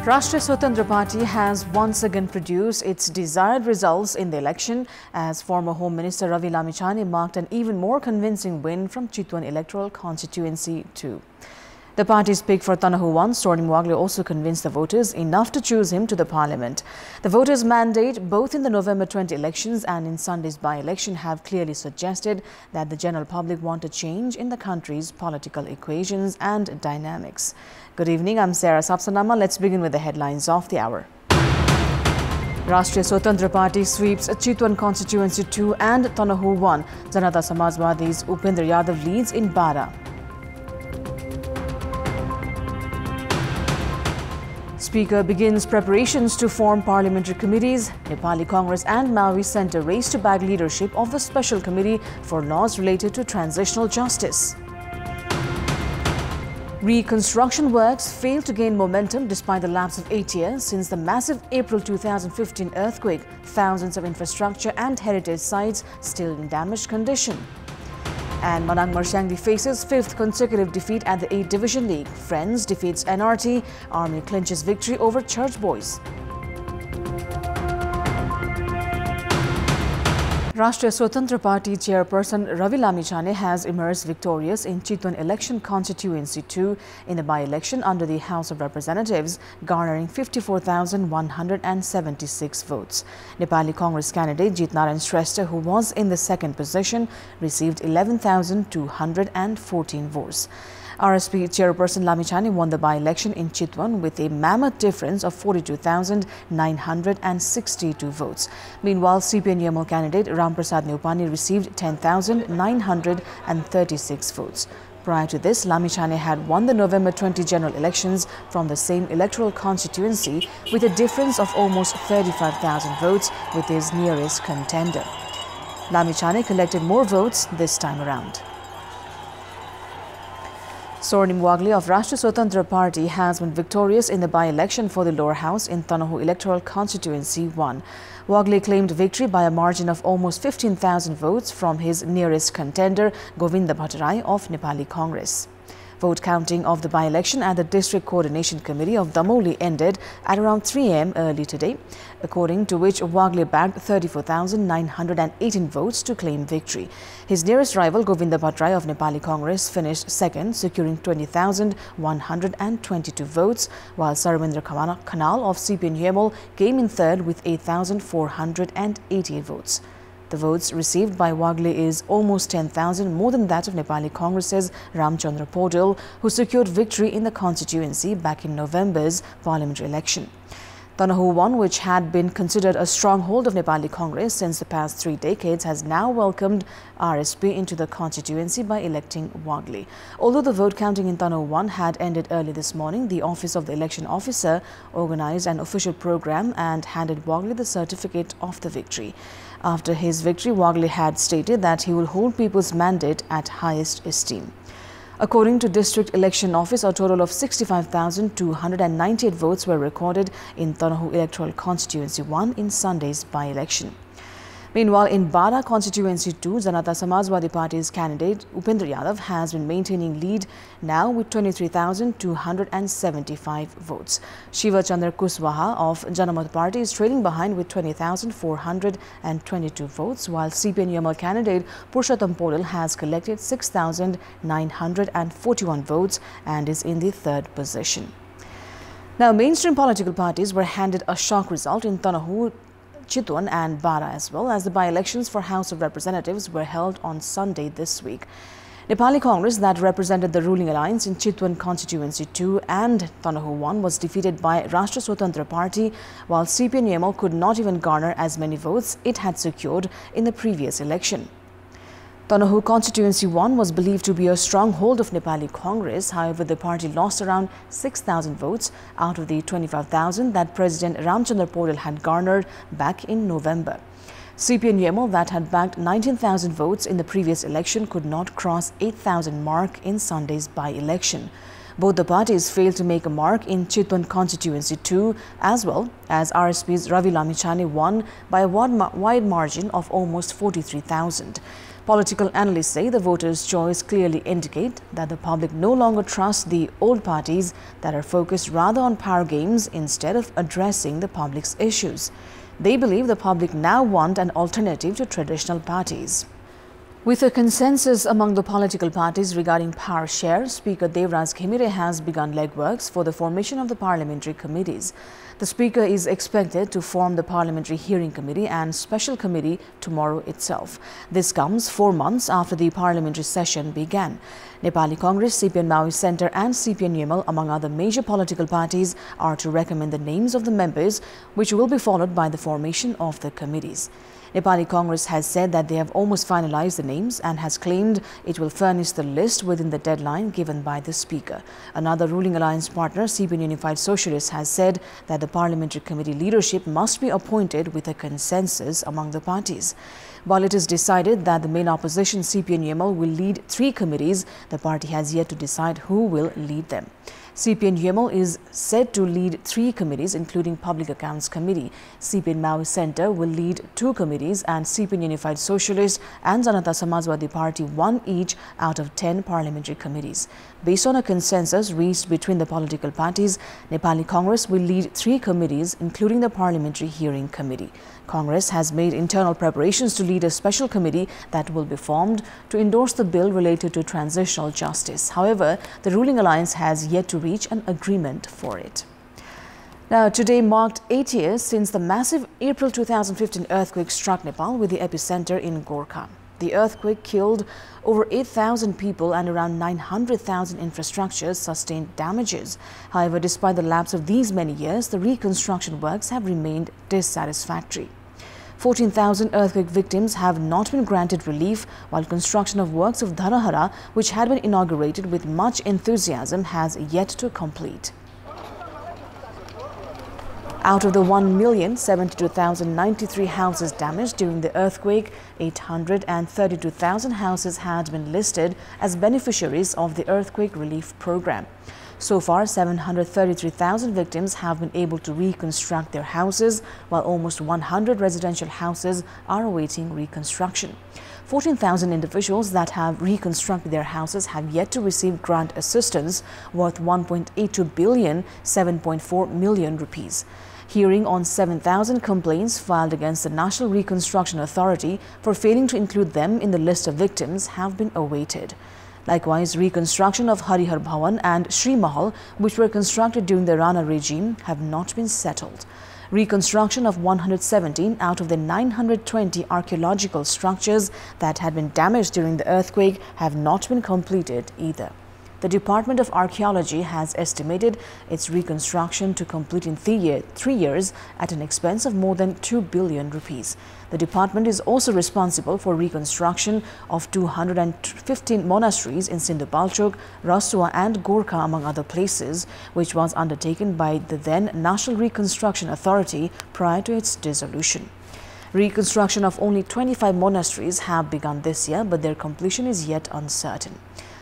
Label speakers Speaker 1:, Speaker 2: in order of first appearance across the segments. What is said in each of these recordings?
Speaker 1: Rashtriya Swatantra Party has once again produced its desired results in the election as former Home Minister Ravi Lamichani marked an even more convincing win from Chitwan electoral constituency 2. The party's pick for Tanahu 1, Swarnim Wagle, also convinced the voters enough to choose him to the parliament. The voters' mandate, both in the November 20 elections and in Sunday's by-election, have clearly suggested that the general public want a change in the country's political equations and dynamics. Good evening, I'm Sarah Sapsanama. Let's begin with the headlines of the hour. Rashtriya Swatantra Party sweeps Chitwan Constituency 2 and Tanahu 1. Janata Samajwadi's Upendra Yadav leads in Bara. Speaker begins preparations to form parliamentary committees. Nepali Congress and Maui Centre race to bag leadership of the Special Committee for laws related to transitional justice. Reconstruction works fail to gain momentum despite the lapse of 8 years since the massive April 2015 earthquake. Thousands of infrastructure and heritage sites still in damaged condition. And Manang Marshangdi faces 5th consecutive defeat at the 8th Division League. Friends defeats NRT. Army clinches victory over Church Boys. Rashtriya Swatantra Party chairperson Ravi Lamichani has emerged victorious in Chitwan election constituency 2 in the by-election under the House of Representatives, garnering 54,176 votes. Nepali Congress candidate Jitnaran Shrestha, who was in the second position, received 11,214 votes. RSP chairperson Lamichani won the by-election in Chitwan with a mammoth difference of 42,962 votes. Meanwhile, CPN-YML candidate Ramprasad Neupani received 10,936 votes. Prior to this, Lamichani had won the November 20 general elections from the same electoral constituency with a difference of almost 35,000 votes with his nearest contender. Lamichani collected more votes this time around. Swarnim Wagle of Rashtriya Swatantra Party has been victorious in the by-election for the lower house in Tanahu electoral constituency 1. Wagle claimed victory by a margin of almost 15,000 votes from his nearest contender Govinda Bhattarai of Nepali Congress. Vote counting of the by-election at the District Coordination Committee of Damoli ended at around 3 am early today, according to which Wagle bagged 34,918 votes to claim victory. His nearest rival, Govinda Bhattarai of Nepali Congress, finished second, securing 20,122 votes, while Sarvendra Khanal of CPN-YML came in third with 8,488 votes. The votes received by Wagle is almost 10,000 more than that of Nepali Congress's Ramchandra Podil, who secured victory in the constituency back in November's parliamentary election. Tanahu 1, which had been considered a stronghold of Nepali Congress since the past 3 decades, has now welcomed RSP into the constituency by electing Wagle. Although the vote counting in Tanahu 1 had ended early this morning, the Office of the Election Officer organized an official program and handed Wagle the certificate of the victory. After his victory, Wagle had stated that he will hold people's mandate at highest esteem. According to District Election Office, a total of 65,298 votes were recorded in Tanahu Electoral Constituency 1 in Sunday's by-election. Meanwhile, in Bara Constituency 2, Janata Samajwadi Party's candidate Upendra Yadav has been maintaining lead now with 23,275 votes. Shiva Chandra Kuswaha of Janamat Party is trailing behind with 20,422 votes, while CPN-YML candidate Purushottam Podil has collected 6,941 votes and is in the third position. Now, mainstream political parties were handed a shock result in Tanahu, Chitwan and Bara, as well as the by-elections for House of Representatives were held on Sunday this week. Nepali Congress, that represented the ruling alliance in Chitwan Constituency 2 and Tanahu 1, was defeated by Rashtriya Swatantra Party, while CPN-YML could not even garner as many votes it had secured in the previous election. Tanahu Constituency 1 was believed to be a stronghold of Nepali Congress. However, the party lost around 6,000 votes out of the 25,000 that President Ramchandra Podil had garnered back in November. CPN-YML, that had bagged 19,000 votes in the previous election, could not cross 8,000 mark in Sunday's by-election. Both the parties failed to make a mark in Chitwan Constituency 2, as well as RSP's Ravi Lamichani won by a wide margin of almost 43,000. Political analysts say the voters' choice clearly indicate that the public no longer trusts the old parties that are focused rather on power games instead of addressing the public's issues. They believe the public now want an alternative to traditional parties. With a consensus among the political parties regarding power share, Speaker Devraj Ghimire has begun legworks for the formation of the parliamentary committees. The Speaker is expected to form the Parliamentary Hearing Committee and Special Committee tomorrow itself. This comes 4 months after the parliamentary session began. Nepali Congress, CPN Maoist Centre and CPN UML, among other major political parties, are to recommend the names of the members, which will be followed by the formation of the committees. Nepali Congress has said that they have almost finalized the names and has claimed it will furnish the list within the deadline given by the Speaker. Another ruling alliance partner, CPN Unified Socialists, has said that the parliamentary committee leadership must be appointed with a consensus among the parties. While it is decided that the main opposition, CPN UML, will lead 3 committees, the party has yet to decide who will lead them. CPN UML is said to lead 3 committees, including Public Accounts Committee. CPN Maoist Centre will lead 2 committees, and CPN Unified Socialist and Janata Samajwadi Party 1 each out of 10 parliamentary committees. Based on a consensus reached between the political parties, Nepali Congress will lead 3 committees, including the Parliamentary Hearing Committee. Congress has made internal preparations to lead a special committee that will be formed to endorse the bill related to transitional justice. However, the ruling alliance has yet to reach an agreement for it. Now, today marked 8 years since the massive April 2015 earthquake struck Nepal, with the epicenter in Gorkha. The earthquake killed over 8,000 people and around 900,000 infrastructures sustained damages. However, despite the lapse of these many years, the reconstruction works have remained dissatisfactory. 14,000 earthquake victims have not been granted relief, while construction of works of Tanahu, which had been inaugurated with much enthusiasm, has yet to complete. Out of the 1,072,093 houses damaged during the earthquake, 832,000 houses had been listed as beneficiaries of the earthquake relief program. So far, 733,000 victims have been able to reconstruct their houses, while almost 100 residential houses are awaiting reconstruction. 14,000 individuals that have reconstructed their houses have yet to receive grant assistance worth 1.82 billion, 7.4 million rupees. Hearing on 7,000 complaints filed against the National Reconstruction Authority for failing to include them in the list of victims have been awaited. Likewise, reconstruction of Harihar Bhawan and Sri Mahal, which were constructed during the Rana regime, have not been settled. Reconstruction of 117 out of the 920 archaeological structures that had been damaged during the earthquake have not been completed either. The Department of Archaeology has estimated its reconstruction to complete in 3 years at an expense of more than 2 billion rupees. The department is also responsible for reconstruction of 215 monasteries in Sindhupalchok, Rasua and Gorkha, among other places, which was undertaken by the then National Reconstruction Authority prior to its dissolution. Reconstruction of only 25 monasteries have begun this year, but their completion is yet uncertain.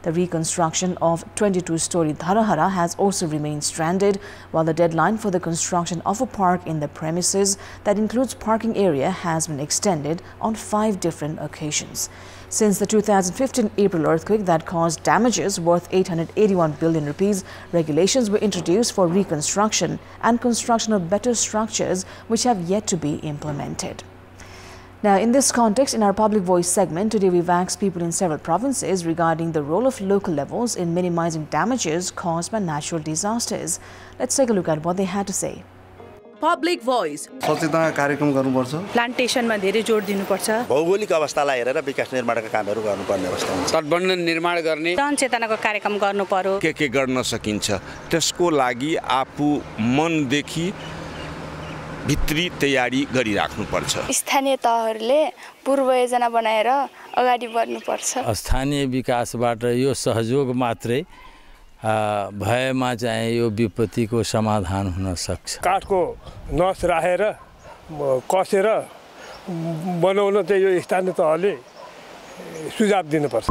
Speaker 1: The reconstruction of 22-story Dharahara has also remained stranded, while the deadline for the construction of a park in the premises that includes parking area has been extended on 5 different occasions. Since the 2015 April earthquake that caused damages worth 881 billion rupees, regulations were introduced for reconstruction and construction of better structures, which have yet to be implemented. Now, in this context, in our Public Voice segment, today we've asked people in several provinces regarding the role of local levels in minimizing damages caused by natural disasters. Let's take a look at what they had to say.
Speaker 2: Public Voice.
Speaker 3: सचेतना कार्यक्रम गर्नुपर्छ
Speaker 2: प्लान्टेसनमा धेरै जोड दिनुपर्छ
Speaker 4: भौगोलिक अवस्थालाई हेरेर विकास निर्माणका कामहरू गर्नुपर्ने अवस्था हुन्छ
Speaker 5: तटबन्ध निर्माण गर्ने
Speaker 2: जनचेतनाको कार्यक्रम गर्नु पर्यो
Speaker 5: के गर्न सकिन्छ त्यसको लागि आफू मनदेखि भित्री तयारी गरिराख्नु पर्छ
Speaker 6: स्थानीय तहहरूले पूर्व योजना बनाएर अगाडि बढ्नुपर्छ
Speaker 7: स्थानीय विकासबाट यो सहयोग मात्रै भएमा चाहिँ यो विपत्तिको समाधान हुन सक्छ
Speaker 8: काठको नस राखेर कसेर बनाउन चाहिँ यो स्थानीय तहले सुझाव दिनुपर्छ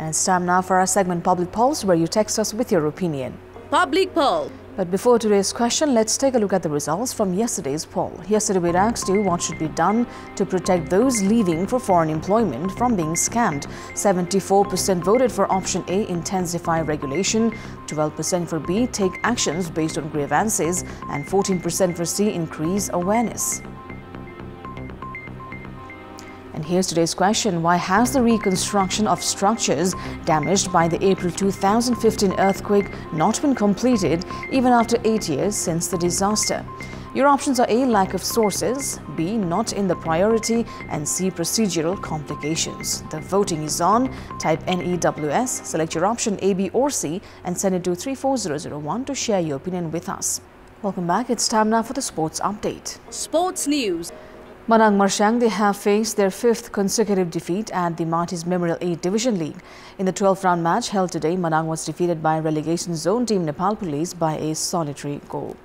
Speaker 1: And it's time now for our segment Public Polls, where you text us with your opinion.
Speaker 2: Public Poll.
Speaker 1: But before today's question, let's take a look at the results from yesterday's poll. Yesterday we asked you what should be done to protect those leaving for foreign employment from being scammed. 74% voted for option A, intensify regulation, 12% for B, take actions based on grievances, and 14% for C, increase awareness. And here's today's question. Why has the reconstruction of structures damaged by the April 2015 earthquake not been completed even after 8 years since the disaster? Your options are A, lack of sources, B, not in the priority, and C, procedural complications. The voting is on. Type NEWS, select your option A, B or C and send it to 34001 to share your opinion with us. Welcome back. It's time now for the sports update.
Speaker 2: Sports news.
Speaker 1: Manang Marshang, they have faced their 5th consecutive defeat at the Marty's Memorial A Division League. In the 12th round match held today, Manang was defeated by relegation zone team Nepal Police by a solitary goal.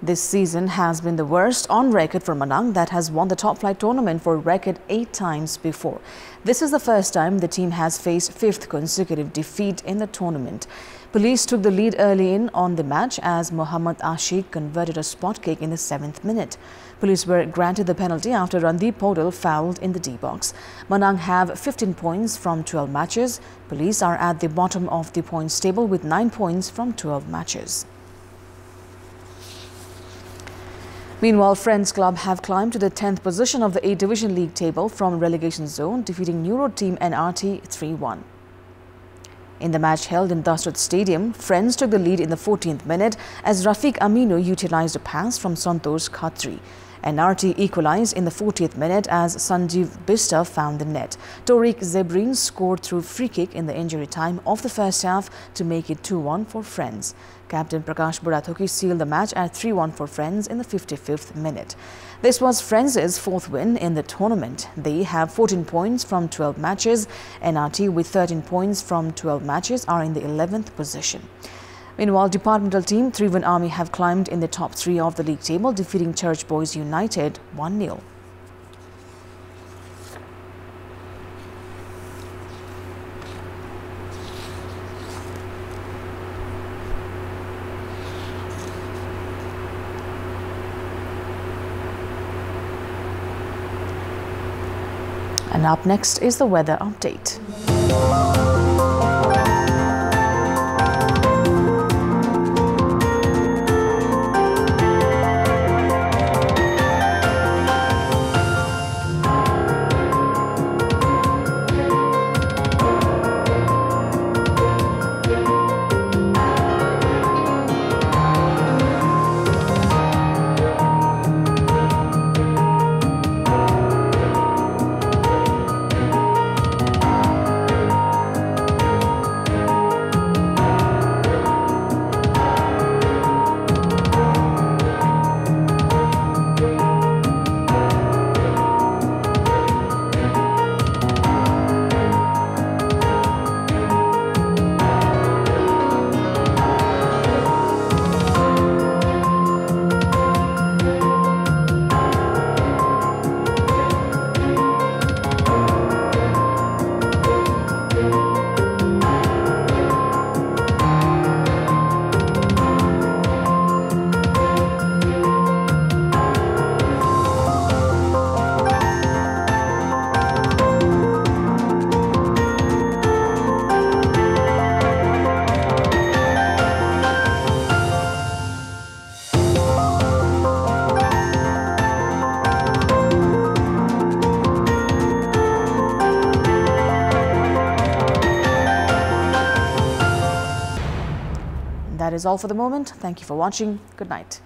Speaker 1: This season has been the worst on record for Manang, that has won the top flight tournament for a record 8 times before. This is the first time the team has faced 5th consecutive defeat in the tournament. Police took the lead early on the match as Mohammad Ashik converted a spot kick in the 7th minute. Police were granted the penalty after Randeep Podal fouled in the D-box. Manang have 15 points from 12 matches. Police are at the bottom of the points table with 9 points from 12 matches. Meanwhile, Friends Club have climbed to the 10th position of the A Division League table from relegation zone, defeating Neuro team NRT 3-1. In the match held in Dasrat Stadium, Friends took the lead in the 14th minute as Rafiq Aminu utilized a pass from Santosh Khatri. NRT equalized in the 40th minute as Sanjeev Bista found the net. Tariq Zebrin scored through free kick in the injury time of the first half to make it 2-1 for Friends. Captain Prakash Burathoki sealed the match at 3-1 for Friends in the 55th minute. This was Friends' 4th win in the tournament. They have 14 points from 12 matches. NRT with 13 points from 12 matches are in the 11th position. Meanwhile, departmental team Tribhuvan Army have climbed in the top 3 of the league table, defeating Church Boys United 1-0. And up next is the weather update. That is all for the moment. Thank you for watching. Good night.